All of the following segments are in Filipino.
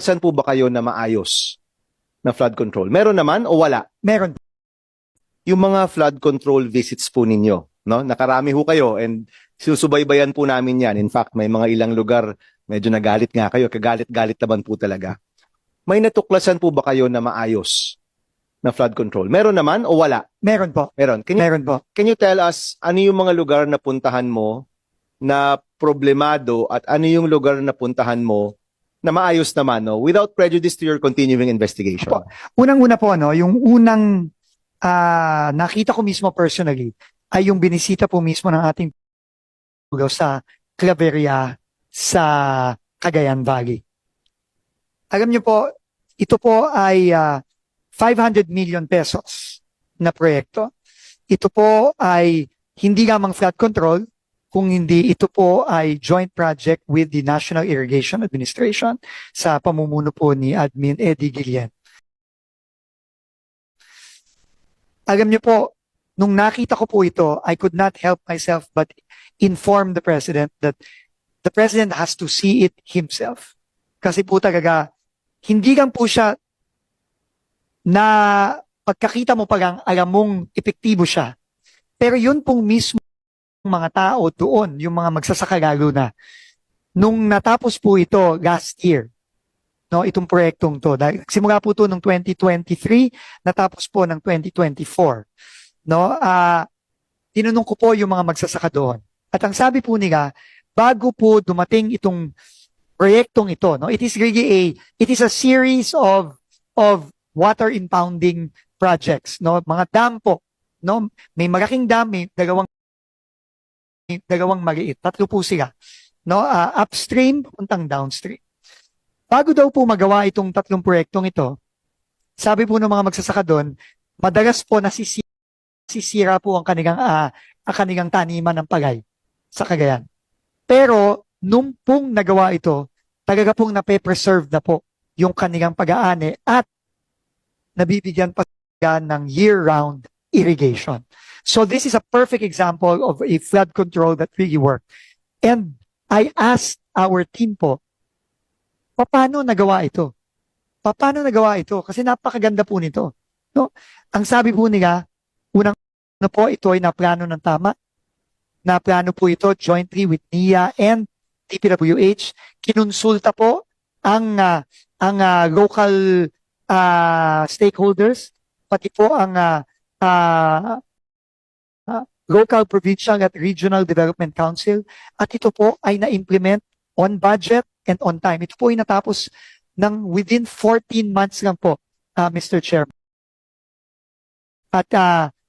Saan po ba kayo na maayos na flood control? Meron naman o wala? Meron. Yung mga flood control visits po ninyo, no? Nakarami ho kayo and sinusubaybayan po namin yan. In fact, may mga ilang lugar medyo nagalit nga kayo, kagalit-galit naman po talaga. May natuklasan po ba kayo na maayos na flood control? Meron naman o wala? Meron po. Meron. Meron po. Can you tell us ano yung mga lugar na puntahan mo na problemado at ano yung lugar na puntahan mo na maayos naman, no? Without prejudice to your continuing investigation? Opo. Unang-una po, yung unang nakita ko mismo personally ay yung binisita po mismo ng ating lugar sa Claveria sa Cagayan Valley. Alam niyo po, ito po ay 500 million pesos na proyekto. Ito po ay hindi lamang flood control, kung hindi ito po ay joint project with the National Irrigation Administration sa pamumuno po ni Admin Eddie Guillen. Alam niyo po, nung nakita ko po ito, I could not help myself but inform the President that the President has to see it himself. Kasi po talaga, hindi lang po siya na pagkakita mo pa lang, alam mong epektibo siya. Pero yun pong mismo mga tao doon, yung mga magsasaka lalo na, nung natapos po ito last year, no, itong proyektong to, dahil simula po ito ng 2023, natapos po ng 2024, no, tinanong ko po yung mga magsasaka doon. At ang sabi po nila, bago po dumating itong proyektong ito, no, it is a series of water impounding projects, no, mga dam po, no, may malaking dam, may dalawang maliit, tatlo po sila, no, upstream puntang downstream. Bago daw po magawa itong tatlong proyektong ito, sabi po ng mga magsasaka doon, madalas po nasisira po ang kanilang taniman ng palay sa Cagayan. Pero nung pong nagawa ito, talaga pong nape-preserve na po yung kanilang pag-aani at nabibigyan pa ng year-round irrigation. So this is a perfect example of a flood control that really worked. And I asked our team po, paano nagawa ito? Paano nagawa ito? Kasi napakaganda po nito. No? Ang sabi po nila, unang po ito ay naplano ng tama. Naplano po ito jointly with NIA and DPWH. Kinonsulta po ang local stakeholders, pati po ang local, provincial at regional development council. At ito po ay na-implement on budget and on time. Ito po ay natapos ng within 14 months lang po, Mr. Chairman. At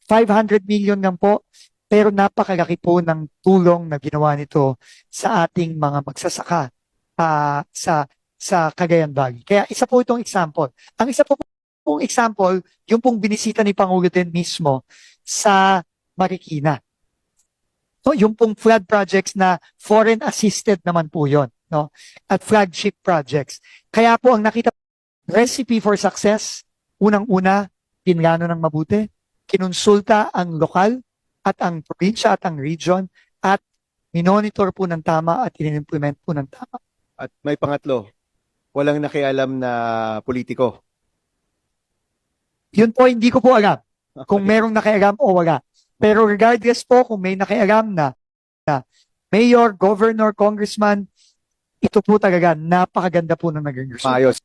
500 million lang po, pero napakalaki po ng tulong na ginawa nito sa ating mga magsasaka sa Cagayan Valley. Kaya isa po itong example. Ang isa po pong example, yung pong binisita ni Pangulo din mismo sa Marikina. So, yung pong flood projects na foreign assisted naman po yon, no? At flagship projects. Kaya po ang nakita recipe for success, unang-una, pinlano ng mabuti, kinonsulta ang lokal at ang probinsya at ang region at minonitor po ng tama at in-implement po ng tama. At may pangatlo, walang nakialam na politiko. Yun po, hindi ko po alam kung merong nakialam o wala. Pero regardless po kung may nakialam na mayor, governor, congressman, ito po talaga napakaganda po ng naging result. Maayos.